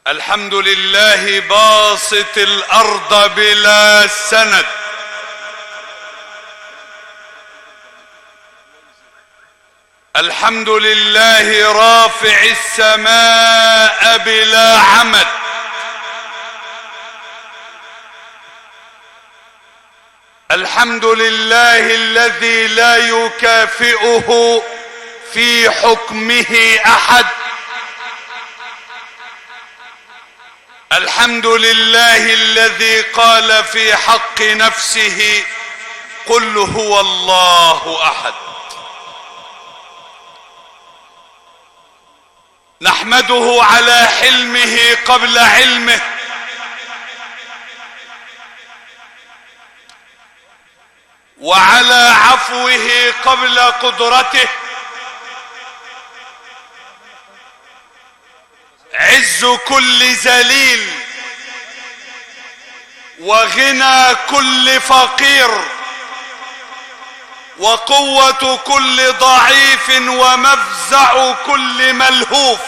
الحمد لله باسط الأرض بلا سند، الحمد لله رافع السماء بلا عمد، الحمد لله الذي لا يكافئه في حكمه أحد، الحمد لله الذي قال في حق نفسه قل هو الله أحد. نحمده على حلمه قبل علمه، وعلى عفوه قبل قدرته، عز كل ذليل وغنى كل فقير وقوة كل ضعيف ومفزع كل ملهوف.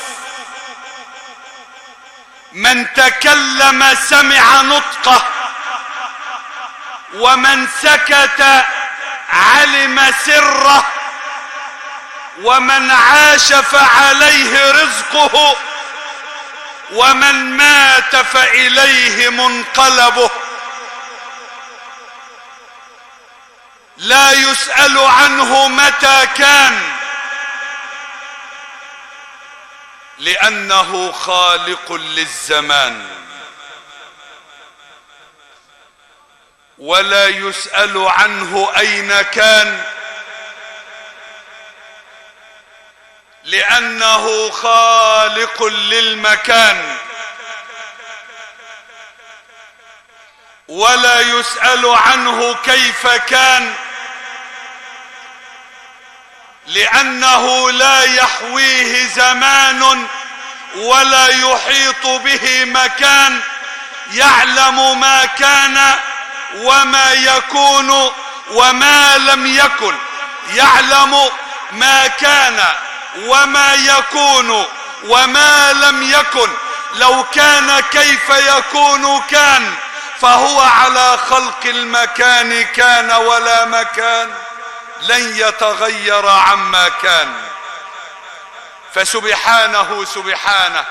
من تكلم سمع نطقه، ومن سكت علم سره، ومن عاش فعليه رزقه، ومن مات فإليه منقلبه. لا يسأل عنه متى كان، لأنه خالق للزمان، ولا يسأل عنه أين كان، لأنه خالق للمكان، ولا يسأل عنه كيف كان، لأنه لا يحويه زمان ولا يحيط به مكان. يعلم ما كان وما يكون وما لم يكن، يعلم ما كان وما يكون وما لم يكن. لو كان كيف يكون كان، فهو على خلق المكان كان، ولا مكان لن يتغير عما كان. فسبحانه سبحانه،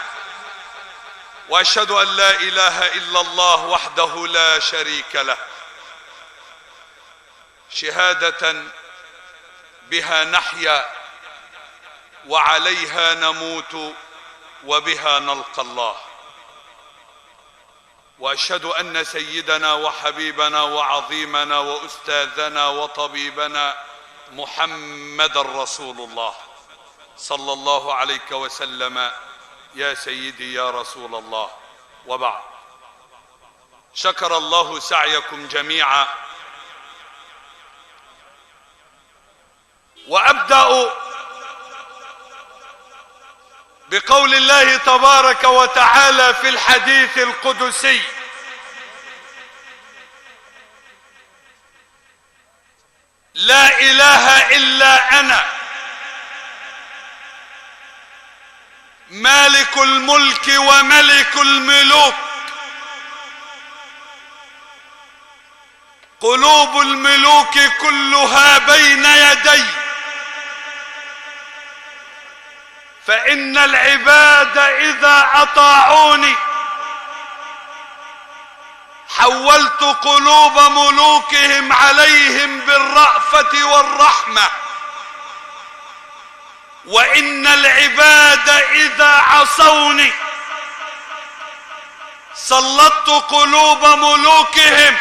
وأشهد أن لا إله إلا الله وحده لا شريك له، شهادة بها نحيا وعليها نموت وبها نلقى الله. وأشهد أن سيدنا وحبيبنا وعظيمنا وأستاذنا وطبيبنا محمد رسول الله صلى الله عليك وسلم. يا سيدي يا رسول الله، وبعد. شكر الله سعيكم جميعا، وأبدأ بقول الله تبارك وتعالى في الحديث القدسي: لا إله إلا أنا مالك الملك وملك الملوك، قلوب الملوك كلها بين يدي، فإن العباد إذا أطاعوني حولت قلوب ملوكهم عليهم بالرأفة والرحمة، وإن العباد إذا عصوني سلطت قلوب ملوكهم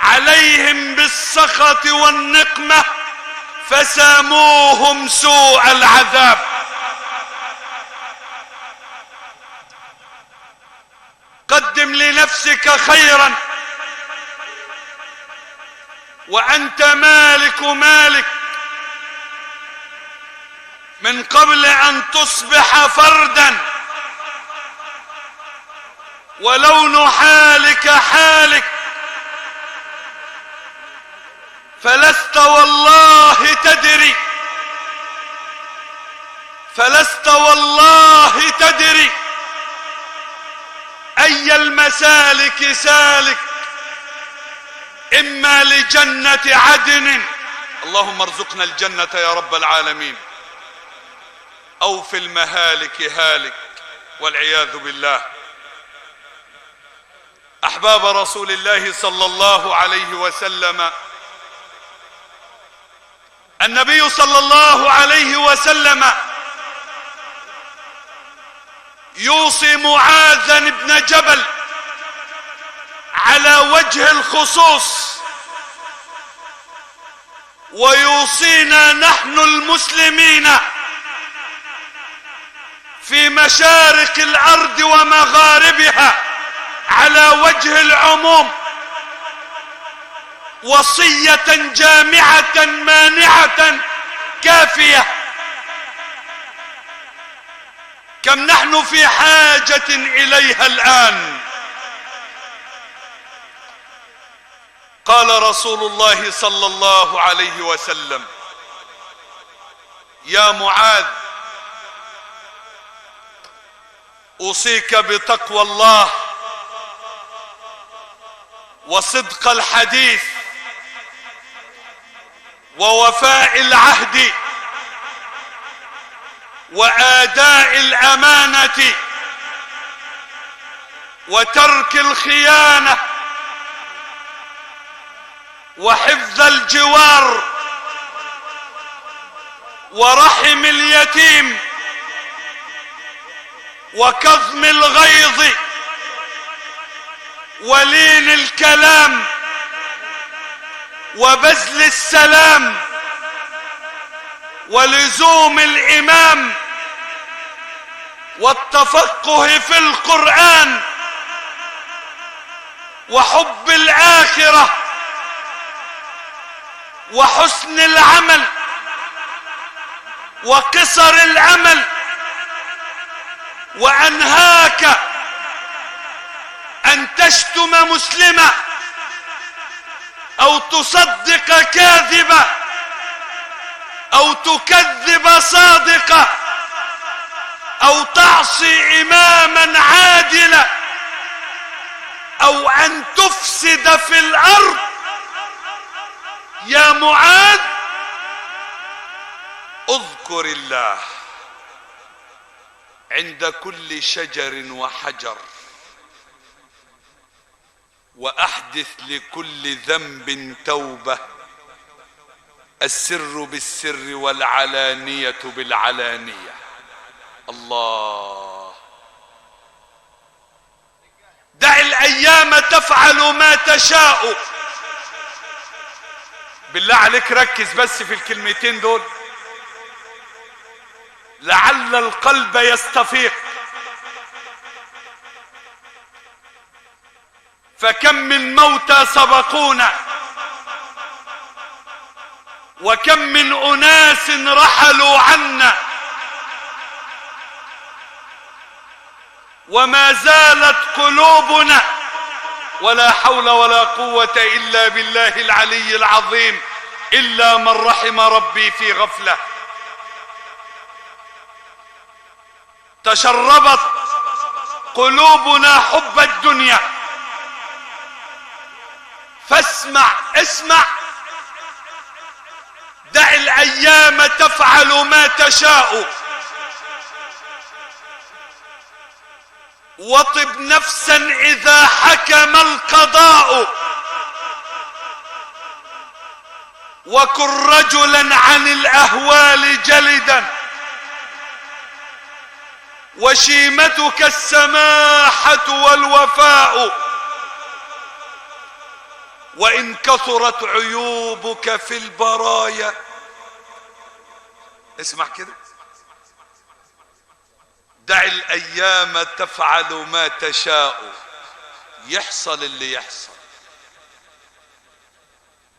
عليهم بالسخط والنقمة فساموهم سوء العذاب. قدم لنفسك خيرا وأنت مالك من قبل أن تصبح فردا، ولون حالك حالك، فلست والله تدري، فلست والله تدري أي المسالك سالك، إما لجنة عدن، اللهم ارزقنا الجنة يا رب العالمين، أو في المهالك هالك والعياذ بالله. أحباب رسول الله صلى الله عليه وسلم، النبي صلى الله عليه وسلم يوصي معاذ بن جبل على وجه الخصوص، ويوصينا نحن المسلمين في مشارق الأرض ومغاربها على وجه العموم وصية جامعة مانعة كافية. كم نحن في حاجة إليها الآن. قال رسول الله صلى الله عليه وسلم: يا معاذ، أوصيك بتقوى الله وصدق الحديث ووفاء العهد وآداء الأمانة وترك الخيانة وحفظ الجوار ورحم اليتيم وكظم الغيظ ولين الكلام وبذل السلام ولزوم الإمام والتفقه في القرآن وحب الآخرة وحسن العمل وقصر الأمل. وأنهاك أن تشتم مسلمة أو تصدق كاذبة أو تكذب صادقة أو تعصي إماما عادلا أو أن تفسد في الأرض. يا معاذ، اذكر الله عند كل شجر وحجر، وأحدث لكل ذنب توبة، السر بالسر والعلانية بالعلانية. الله. دع الأيام تفعل ما تشاء. بالله عليك ركز بس في الكلمتين دول، لعل القلب يستفيق. فكم من موتى سبقونا، وكم من أناس رحلوا عنا، وما زالت قلوبنا ولا حول ولا قوة إلا بالله العلي العظيم إلا من رحم ربي في غفلة. تشربت قلوبنا حب الدنيا. فاسمع، اسمع، دع الأيام تفعل ما تشاء، وطب نفسا إذا حكم القضاء، وكن رجلا عن الأهوال جلدا، وشيمتك السماحة والوفاء، وإن كثرت عيوبك في البرايا. اسمع كده، دع الأيام تفعل ما تشاء، يحصل اللي يحصل،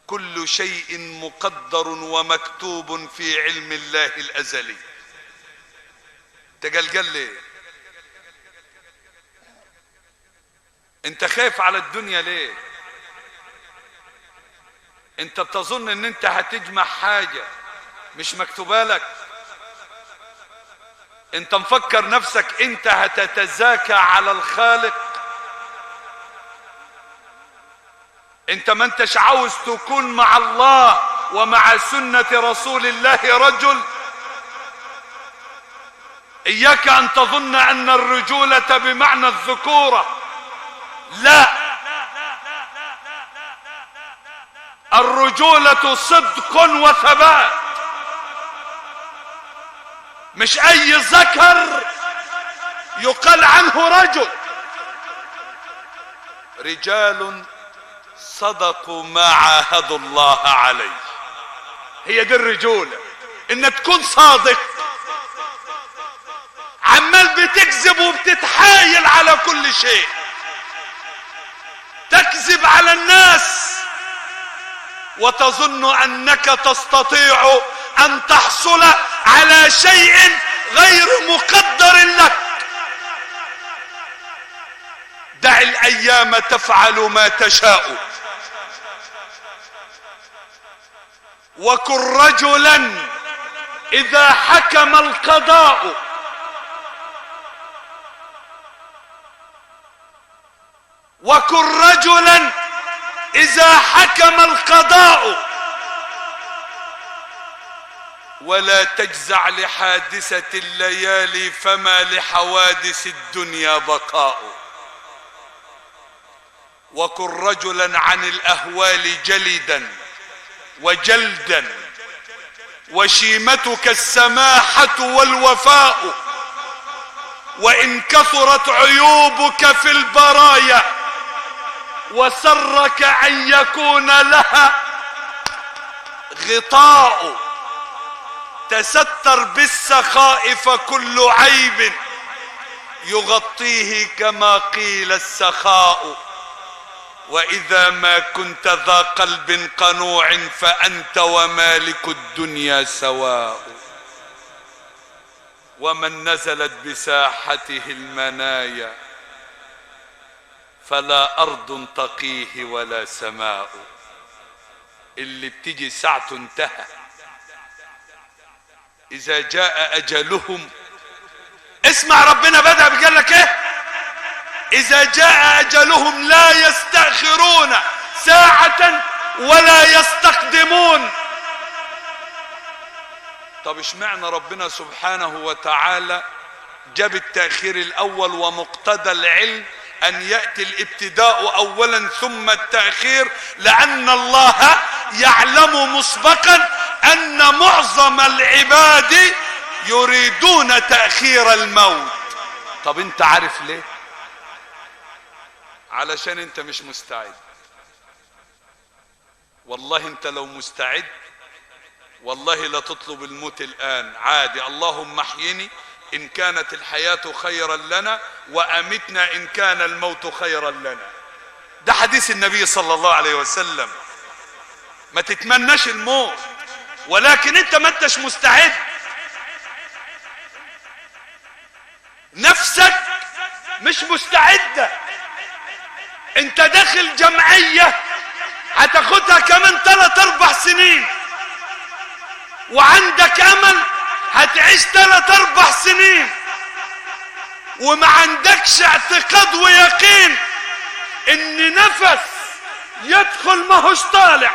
كل شيء مقدر ومكتوب في علم الله الأزلي. تقلقل ليه؟ انت خايف على الدنيا ليه؟ انت بتظن ان انت هتجمع حاجة مش مكتوبة لك؟ انت مفكر نفسك انت هتتزاكى على الخالق؟ انت ما انتش عاوز تكون مع الله ومع سنة رسول الله رجل؟ اياك ان تظن ان الرجولة بمعنى الذكورة، لا، الرجولة صدق وثبات. مش اي ذكر يقال عنه رجل. رجال صدقوا ما عاهدوا الله عليه. هي دي الرجولة، ان تكون صادق، عمال بتكذب وبتتحايل على كل شيء، تكذب على الناس وتظن انك تستطيع ان تحصل على شيء غير مقدر لك. دع الايام تفعل ما تشاء، وكن رجلا اذا حكم القضاء. وكن رجلا اذا حكم القضاء، ولا تجزع لحادثة الليالي، فما لحوادث الدنيا بقاء. وكن رجلا عن الاهوال جلدا وجلدا، وشيمتك السماحة والوفاء. وان كثرت عيوبك في البرايا، وسرك ان يكون لها غطاء، تستر بالسخاء فكل عيب يغطيه كما قيل السخاء. واذا ما كنت ذا قلب قنوع، فانت ومالك الدنيا سواء. ومن نزلت بساحته المنايا، فلا ارض تقيه ولا سماء. اللي بتيجي ساعته انتهى. اذا جاء اجلهم، اسمع ربنا بدأ بيقول لك ايه؟ اذا جاء اجلهم لا يستأخرون ساعة ولا يستقدمون. طب اشمعنى ربنا سبحانه وتعالى جاب التأخير الاول؟ ومقتضى العلم ان يأتي الابتداء اولا ثم التأخير، لان الله يعلم مسبقا ان معظم العباد يريدون تأخير الموت. طب انت عارف ليه؟ علشان انت مش مستعد. والله انت لو مستعد والله لا تطلب الموت الان عادي. اللهم احيني ان كانت الحياة خيرا لنا، وامتنا ان كان الموت خيرا لنا. ده حديث النبي صلى الله عليه وسلم. ما تتمناش الموت، ولكن انت ما انتش مستعد. نفسك مش مستعدة. انت داخل جمعية هتاخدها كمان 3-4 سنين، وعندك امل هتعيش 3-4 سنين، وما عندكش اعتقاد ويقين ان نفس يدخل ماهوش طالع،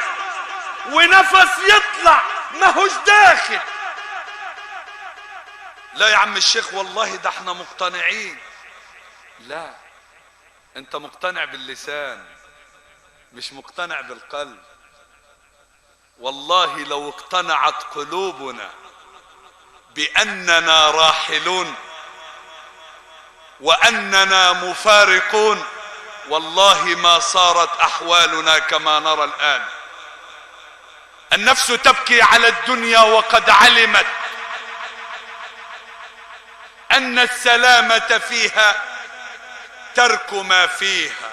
ونفس يطلع ماهوش داخل. لا يا عم الشيخ والله ده احنا مقتنعين. لا، انت مقتنع باللسان مش مقتنع بالقلب. والله لو اقتنعت قلوبنا بأننا راحلون وأننا مفارقون، والله ما صارت أحوالنا كما نرى الآن. النفس تبكي على الدنيا وقد علمت أن السلامة فيها ترك ما فيها.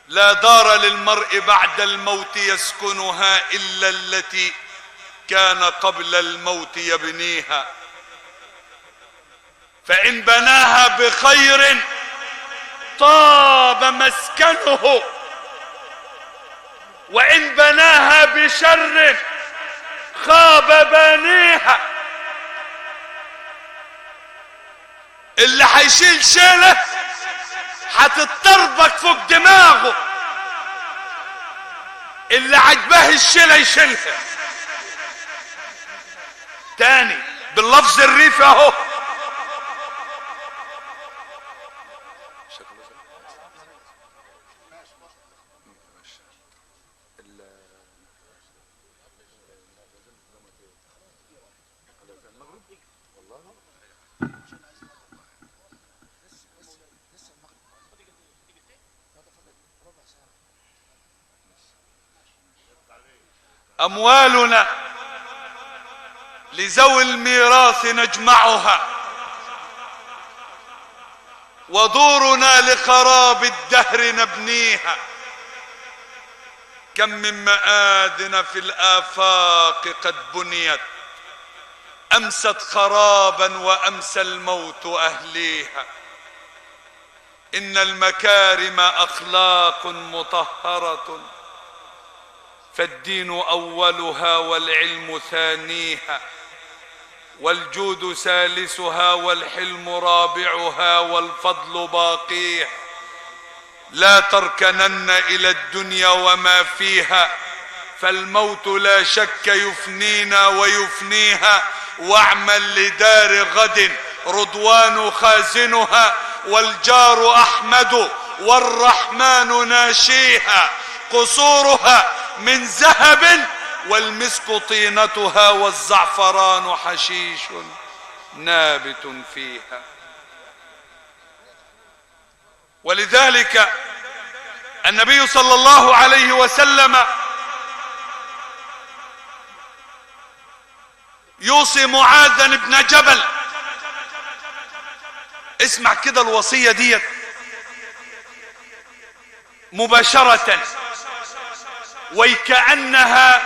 لا دار للمرء بعد الموت يسكنها إلا التي كان قبل الموت يبنيها. فإن بناها بخير طاب مسكنه، وإن بناها بشر خاب بانيها. اللي هيشيل شيله هتتربك فوق دماغه، اللي عجبه الشيلة يشيلها. تاني باللفظ الريفي اهو. أموالنا لذوي الميراث نجمعها، ودورنا لخراب الدهر نبنيها. كم من مآذن في الآفاق قد بنيت، أمست خرابا وأمسى الموت أهليها. إن المكارم أخلاق مطهرة، فالدين أولها والعلم ثانيها، والجود ثالثها والحلم رابعها والفضل باقيها. لا تركنن إلى الدنيا وما فيها، فالموت لا شك يفنينا ويفنيها. واعمل لدار غد رضوان خازنها، والجار أحمد والرحمن ناشيها. قصورها من ذهب والمسك طينتها، والزعفران حشيش نابت فيها. ولذلك النبي صلى الله عليه وسلم يوصي معاذ بن جبل. اسمع كده الوصية ديت مباشرة، وكأنها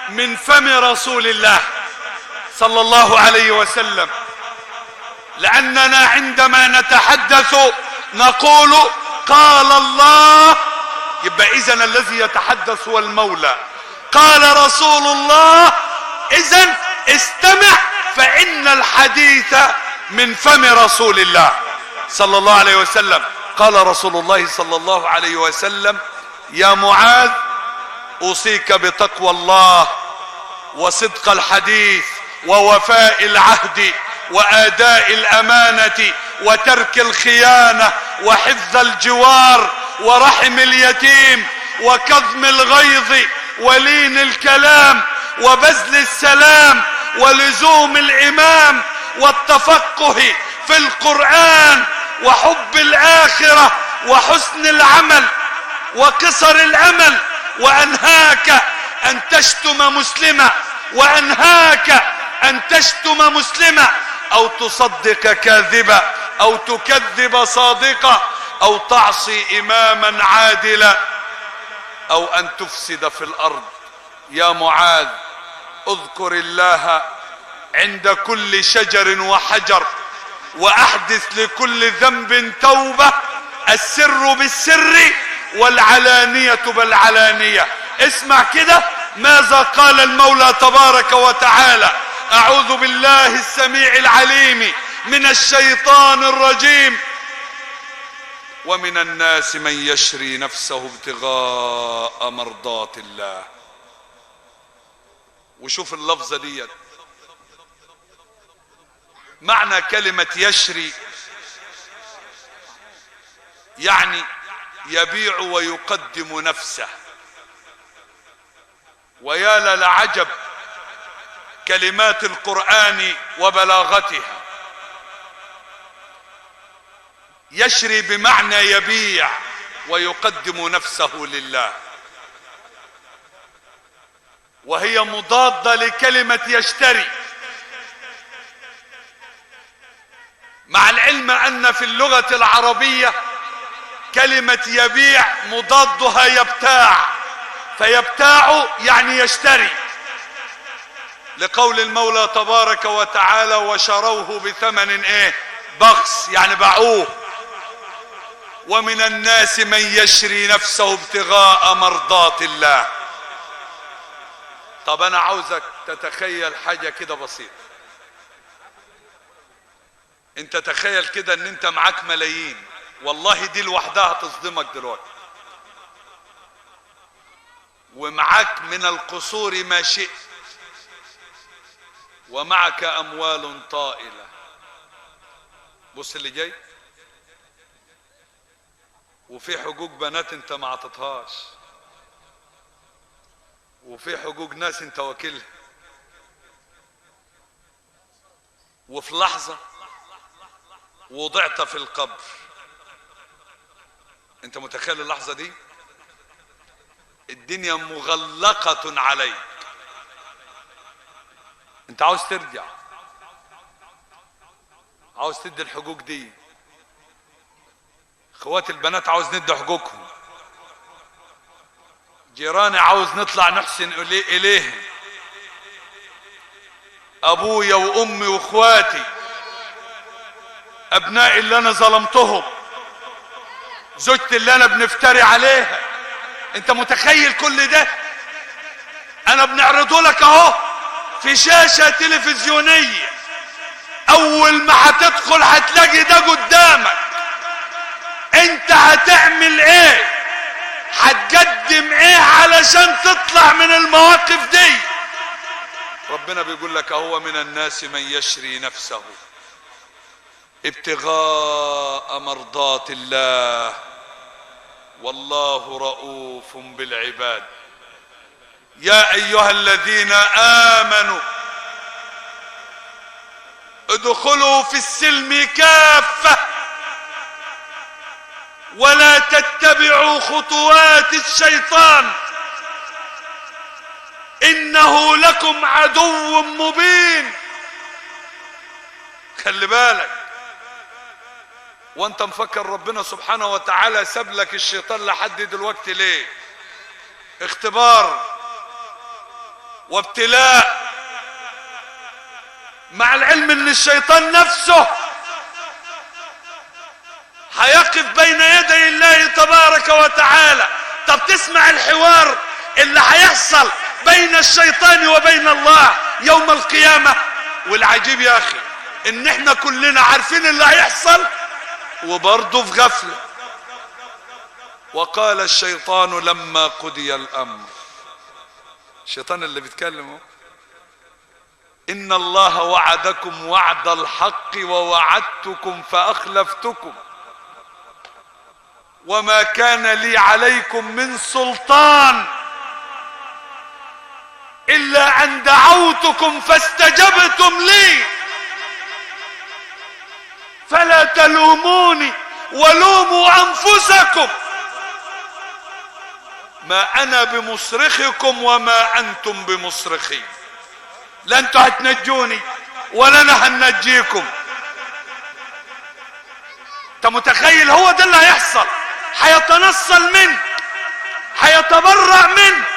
من فم رسول الله صلى الله عليه وسلم. لأننا عندما نتحدث نقول قال الله، يبقى إذن الذي يتحدث هو المولى. قال رسول الله، إذن استمع، فإن الحديث من فم رسول الله صلى الله عليه وسلم. قال رسول الله صلى الله عليه وسلم: يا معاذ، أوصيك بتقوى الله وصدق الحديث ووفاء العهد وآداء الأمانة وترك الخيانة وحفظ الجوار ورحم اليتيم وكظم الغيظ ولين الكلام وبذل السلام ولزوم الإمام والتفقه في القرآن وحب الآخرة وحسن العمل وقصر الأمل. وأنهاك أن تشتم مسلما، وأنهاك أن تشتم مسلما، أو تصدق كاذبا، أو تكذب صادقا، أو تعصي إماما عادلا، أو أن تفسد في الأرض. يا معاذ، اذكر الله عند كل شجر وحجر، وأحدث لكل ذنب توبة، السر بالسر والعلانية بالعلانية. اسمع كده ماذا قال المولى تبارك وتعالى: أعوذ بالله السميع العليم من الشيطان الرجيم: ومن الناس من يشري نفسه ابتغاء مرضات الله. وشوف اللفظة دي، معنى كلمة يشري يعني يبيع ويقدم نفسه. ويا للعجب كلمات القرآن وبلاغتها. يشري بمعنى يبيع ويقدم نفسه لله، وهي مضادة لكلمة يشتري، مع العلم أن في اللغة العربية كلمة يبيع مضادها يبتاع، فيبتاع يعني يشتري، لقول المولى تبارك وتعالى: وشروه بثمن بخس، يعني باعوه. ومن الناس من يشري نفسه ابتغاء مرضات الله. طب انا عاوزك تتخيل حاجة كده بسيطة. انت تخيل كده ان انت معاك ملايين، والله دي لوحدها تصدمك دلوقتي. ومعك من القصور ما شئت، ومعك اموال طائلة. بص اللي جاي، وفي حقوق بنات انت ما عطتهاش، وفي حقوق ناس انت وكيلها، وفي لحظة وضعت في القبر. انت متخيل اللحظة دي؟ الدنيا مغلقة عليك، انت عاوز ترجع، عاوز تدي الحقوق دي. اخوات البنات عاوز ندي حقوقهم، جيراني عاوز نطلع نحسن اليهم، ابويا وامي واخواتي، ابنائي اللي انا ظلمتهم، زوجتي اللي انا بنفتري عليها. انت متخيل كل ده؟ انا بنعرضه لك اهو في شاشة تلفزيونية، اول ما هتدخل هتلاقي ده قدامك. انت هتعمل ايه؟ هتقدم ايه علشان تطلع من المواقف دي؟ ربنا بيقول لك اهو من الناس من يشري نفسه ابتغاء مرضات الله والله رؤوف بالعباد. يا ايها الذين امنوا ادخلوا في السلم كافة ولا تتبعوا خطوات الشيطان انه لكم عدو مبين. خلي بالك، وانت مفكر ربنا سبحانه وتعالى ساب لك الشيطان لحد دلوقتي ليه؟ اختبار وابتلاء، مع العلم ان الشيطان نفسه هيقف بين يدي الله تبارك وتعالى. طب تسمع الحوار اللي هيحصل بين الشيطان وبين الله يوم القيامة. والعجيب يا اخي ان احنا كلنا عارفين اللي هيحصل وبرضه في غفلة. وقال الشيطان لما قضي الامر، الشيطان اللي بيتكلمه، ان الله وعدكم وعد الحق ووعدتكم فاخلفتكم وما كان لي عليكم من سلطان الا ان دعوتكم فاستجبتم لي فلا تلوموني ولوموا انفسكم ما انا بمصرخكم وما انتم بمصرخي. لا انتوا هتنجوني ولا انا هنجيكم. انت متخيل؟ هو ده اللي هيحصل. هيتنصل منك، هيتبرأ منك.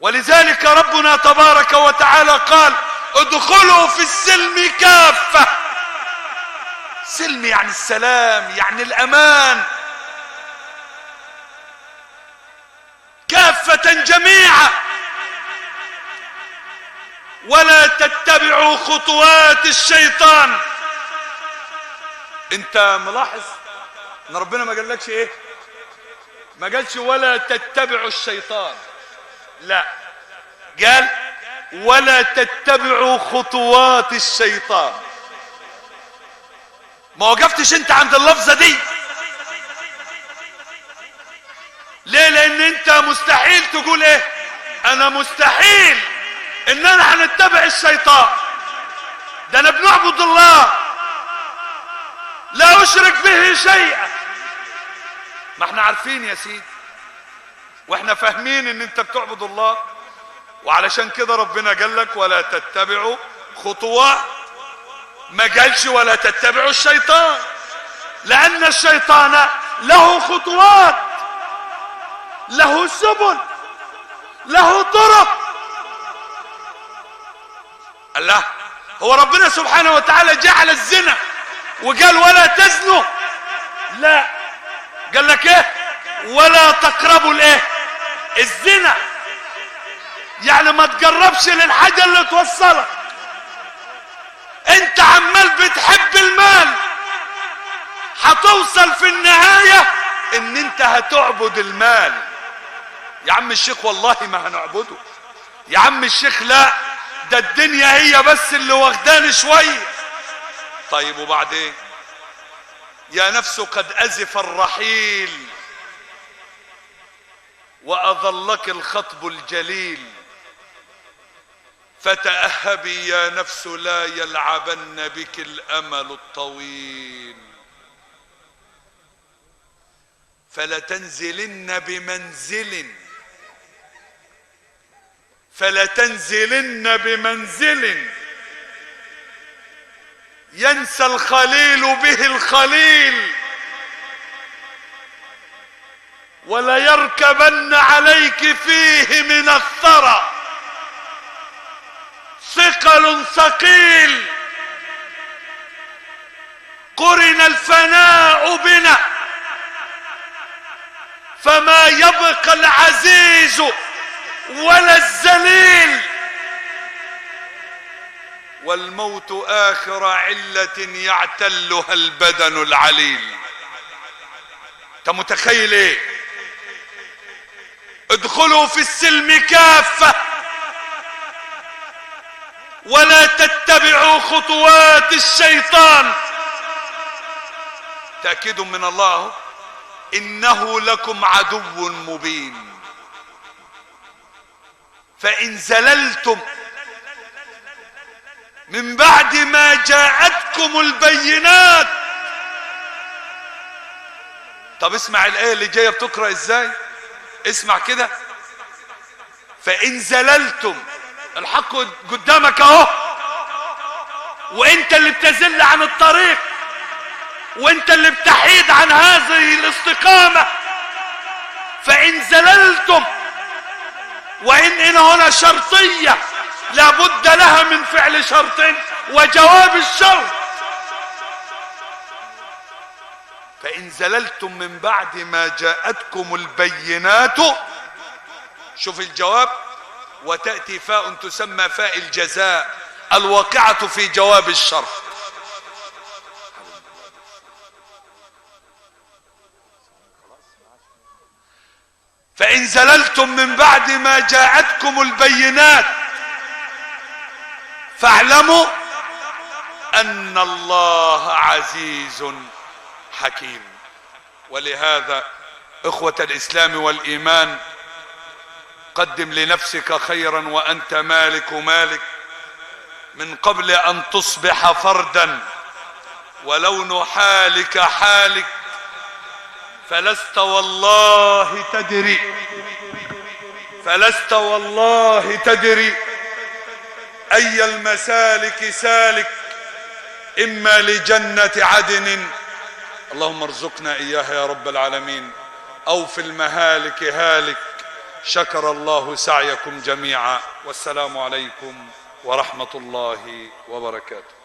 ولذلك ربنا تبارك وتعالى قال ادخلوا في السلم كافة. سلم يعني السلام، يعني الامان. كافة جميعا ولا تتبعوا خطوات الشيطان. انت ملاحظ ان ربنا ما قالكش ايه؟ ما قالش ولا تتبعوا الشيطان، لا، قال ولا تتبعوا خطوات الشيطان. ما وقفتش انت عند اللفظة دي. ليه؟ لان انت مستحيل تقول ايه؟ انا مستحيل ان انا هنتبع الشيطان، ده انا بنعبد الله لا اشرك به شيئا. ما احنا عارفين يا سيدي واحنا فاهمين ان انت بتعبد الله، وعلشان كده ربنا قال لك ولا تتبعوا خطوات، ما قالش ولا تتبعوا الشيطان، لان الشيطان له خطوات، له سبل، له طرق. الله، هو ربنا سبحانه وتعالى جعل الزنا وقال ولا تزنوا؟ لا، قال لك ايه؟ ولا تقربوا الايه؟ الزنا. يعني ما تقربش للحاجة اللي توصلك. انت عمال بتحب المال، هتوصل في النهاية ان انت هتعبد المال. يا عم الشيخ والله ما هنعبده. يا عم الشيخ لا، ده الدنيا هي بس اللي واخداني شوية. طيب وبعدين؟ يا نفس قد أزف الرحيل وأظلك الخطب الجليل، فتأهبي يا نفس لا يلعبن بك الأمل الطويل، فلتنزلن بمنزل ينسى الخليل به الخليل، وليركبن عليك فيه من الثرى ثقل ثقيل، قرن الفناء بنا فما يبقى العزيز ولا الذليل، والموت آخر علة يعتلها البدن العليل. انت متخيل ايه؟ ادخلوا في السلم كافة ولا تتبعوا خطوات الشيطان. تأكيد من الله إنه لكم عدو مبين، فإن زللتم من بعد ما جاءتكم البينات. طب اسمع الآية اللي جاية بتقرأ ازاي، اسمع كده. فإن زللتم، الحق قدامك اهو، وانت اللي بتزل عن الطريق، وانت اللي بتحيد عن هذه الاستقامة. فإن زللتم، وإن هنا شرطية لابد لها من فعل شرط وجواب الشرط. فإن زللتم من بعد ما جاءتكم البينات، شوف الجواب، وتأتي فاء تسمى فاء الجزاء الواقعة في جواب الشرط. فإن زللتم من بعد ما جاءتكم البينات فاعلموا أن الله عزيز حكيم. ولهذا إخوة الإسلام والإيمان، قدم لنفسك خيرا وأنت مالك مالك من قبل أن تصبح فردا، ولون حالك حالك، فلست والله تدري أي المسالك سالك، إما لجنة عدن، اللهم ارزقنا إياها يا رب العالمين، أو في المهالك هالك. شكر الله سعيكم جميعا، والسلام عليكم ورحمة الله وبركاته.